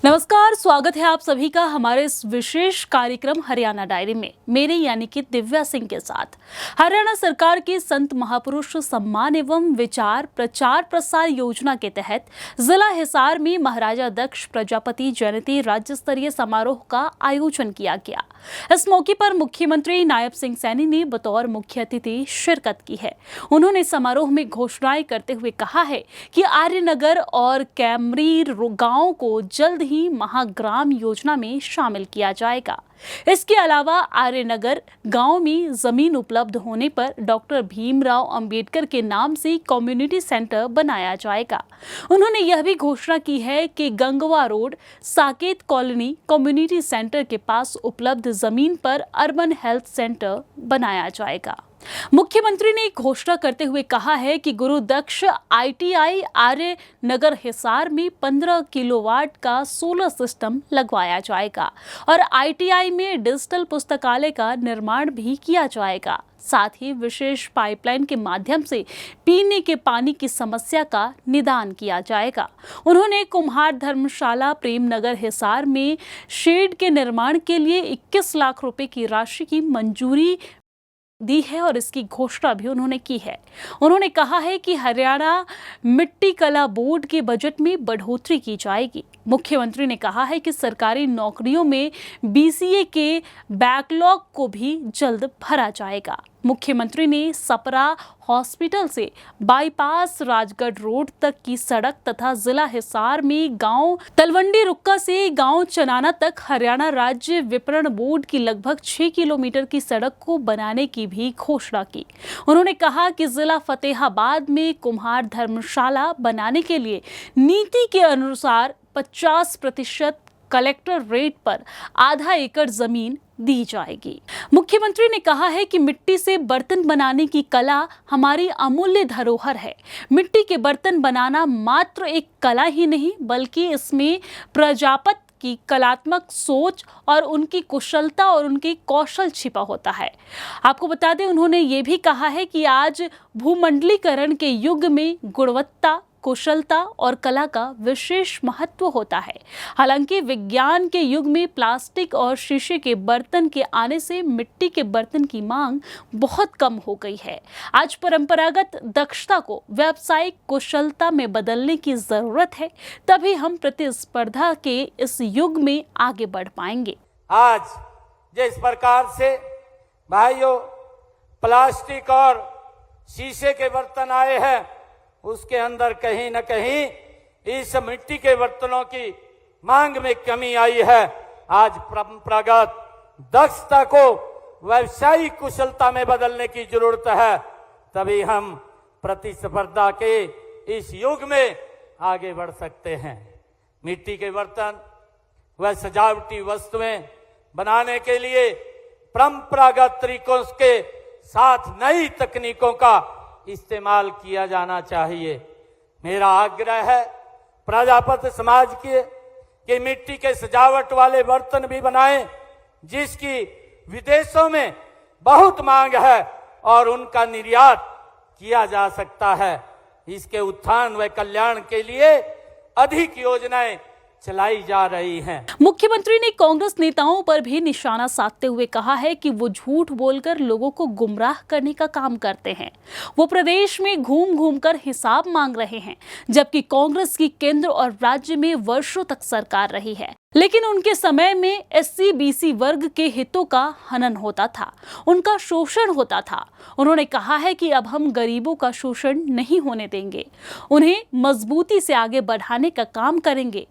नमस्कार, स्वागत है आप सभी का हमारे इस विशेष कार्यक्रम हरियाणा डायरी में। मेरे यानी कि दिव्या सिंह के साथ हरियाणा सरकार की संत महापुरुष सम्मान एवं विचार प्रचार प्रसार योजना के तहत जिला हिसार में महाराजा दक्ष प्रजापति जयंती राज्य स्तरीय समारोह का आयोजन किया गया। इस मौके पर मुख्यमंत्री नायब सिंह सैनी ने बतौर मुख्य अतिथि शिरकत की है। उन्होंने समारोह में घोषणाएं करते हुए कहा है कि आर्यनगर और कैमरीर गांव को जल्द ही महाग्राम योजना में शामिल किया जाएगा। इसके अलावा आर्यनगर गांव में जमीन उपलब्ध होने पर डॉक्टर भीमराव अंबेडकर के नाम से कम्युनिटी सेंटर बनाया जाएगा। उन्होंने यह भी घोषणा की है कि Gangwa road Saket colony community centre के पास उपलब्ध जमीन पर अर्बन हेल्थ सेंटर बनाया जाएगा। मुख्यमंत्री ने घोषणा करते हुए कहा है कि गुरु दक्ष ITI आर्य नगर हिसार में 15 किलोवाट का सोलर सिस्टम लगवाया जाएगा और ITI में डिजिटल पुस्तकालय का निर्माण भी किया जाएगा। साथ ही विशेष पाइपलाइन के माध्यम से पीने के पानी की समस्या का निदान किया जाएगा। उन्होंने कुम्हार धर्मशाला प्रेमनगर हिसार में शेड के निर्माण के लिए 21 लाख रुपए की राशि की मंजूरी दी है और इसकी घोषणा भी उन्होंने की है। उन्होंने कहा है कि हरियाणा मिट्टी कला बोर्ड के बजट में बढ़ोतरी की जाएगी। मुख्यमंत्री ने कहा है कि सरकारी नौकरियों में BCA के बैकलॉग को भी जल्द भरा जाएगा। मुख्यमंत्री ने सपरा हॉस्पिटल से बाईपास राजगढ़ रोड तक की सड़क तथा जिला हिसार में गांव तलवंडी रुक्का से गांव चनाना तक हरियाणा राज्य विपणन बोर्ड की लगभग 6 किलोमीटर की सड़क को बनाने की भी घोषणा की। उन्होंने कहा कि जिला फतेहाबाद में कुम्हार धर्मशाला बनाने के लिए नीति के अनुसार 50% कलेक्टर रेट पर आधा एकड़ जमीन दी जाएगी। मुख्यमंत्री ने कहा है कि मिट्टी से बर्तन बनाने की कला हमारी अमूल्य धरोहर है। मिट्टी के बर्तन बनाना मात्र एक कला ही नहीं बल्कि इसमें प्रजापति की कलात्मक सोच और उनकी कुशलता और उनकी कौशल छिपा होता है। आपको बता दें, उन्होंने ये भी कहा है कि आज भूमंडलीकरण के युग में गुणवत्ता कुशलता और कला का विशेष महत्व होता है। हालांकि विज्ञान के युग में प्लास्टिक और शीशे के बर्तन के आने से मिट्टी के बर्तन की मांग बहुत कम हो गई है। आज परंपरागत दक्षता को व्यावसायिक कुशलता में बदलने की जरूरत है, तभी हम प्रतिस्पर्धा के इस युग में आगे बढ़ पाएंगे। आज जिस प्रकार से भाइयों प्लास्टिक और शीशे के बर्तन आए हैं, उसके अंदर कहीं न कहीं इस मिट्टी के बर्तनों की मांग में कमी आई है। आज परंपरागत दक्षता को व्यावसायिक कुशलता में बदलने की जरूरत है, तभी हम प्रतिस्पर्धा के इस युग में आगे बढ़ सकते हैं। मिट्टी के बर्तन व सजावटी वस्तुएं बनाने के लिए परंपरागत तरीकों के साथ नई तकनीकों का इस्तेमाल किया जाना चाहिए। मेरा आग्रह है प्रजापति समाज के कि मिट्टी के सजावट वाले बर्तन भी बनाएं, जिसकी विदेशों में बहुत मांग है और उनका निर्यात किया जा सकता है। इसके उत्थान व कल्याण के लिए अधिक योजनाएं चलाई जा रही हैं। मुख्यमंत्री ने कांग्रेस नेताओं पर भी निशाना साधते हुए कहा है कि वो झूठ बोलकर लोगों को गुमराह करने का काम करते हैं। वो प्रदेश में घूम घूम कर हिसाब मांग रहे हैं, जबकि कांग्रेस की केंद्र और राज्य में वर्षों तक सरकार रही है, लेकिन उनके समय में SC BC वर्ग के हितों का हनन होता था, उनका शोषण होता था। उन्होंने कहा है कि अब हम गरीबों का शोषण नहीं होने देंगे, उन्हें मजबूती से आगे बढ़ाने का काम करेंगे।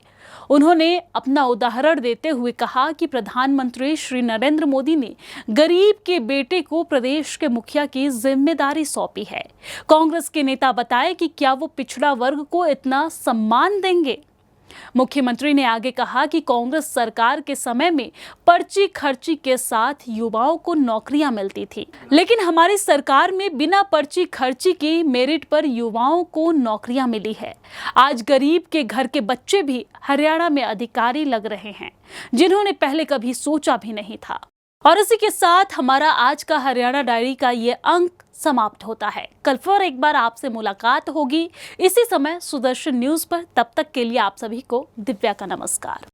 उन्होंने अपना उदाहरण देते हुए कहा कि प्रधानमंत्री श्री नरेंद्र मोदी ने गरीब के बेटे को प्रदेश के मुखिया की जिम्मेदारी सौंपी है। कांग्रेस के नेता बताए कि क्या वो पिछड़ा वर्ग को इतना सम्मान देंगे। मुख्यमंत्री ने आगे कहा कि कांग्रेस सरकार के समय में पर्ची खर्ची के साथ युवाओं को नौकरियां मिलती थी, लेकिन हमारी सरकार में बिना पर्ची खर्ची के मेरिट पर युवाओं को नौकरियां मिली है। आज गरीब के घर के बच्चे भी हरियाणा में अधिकारी लग रहे हैं, जिन्होंने पहले कभी सोचा भी नहीं था। और इसी के साथ हमारा आज का हरियाणा डायरी का ये अंक समाप्त होता है। कल फिर एक बार आपसे मुलाकात होगी इसी समय सुदर्शन न्यूज पर। तब तक के लिए आप सभी को दिव्या का नमस्कार।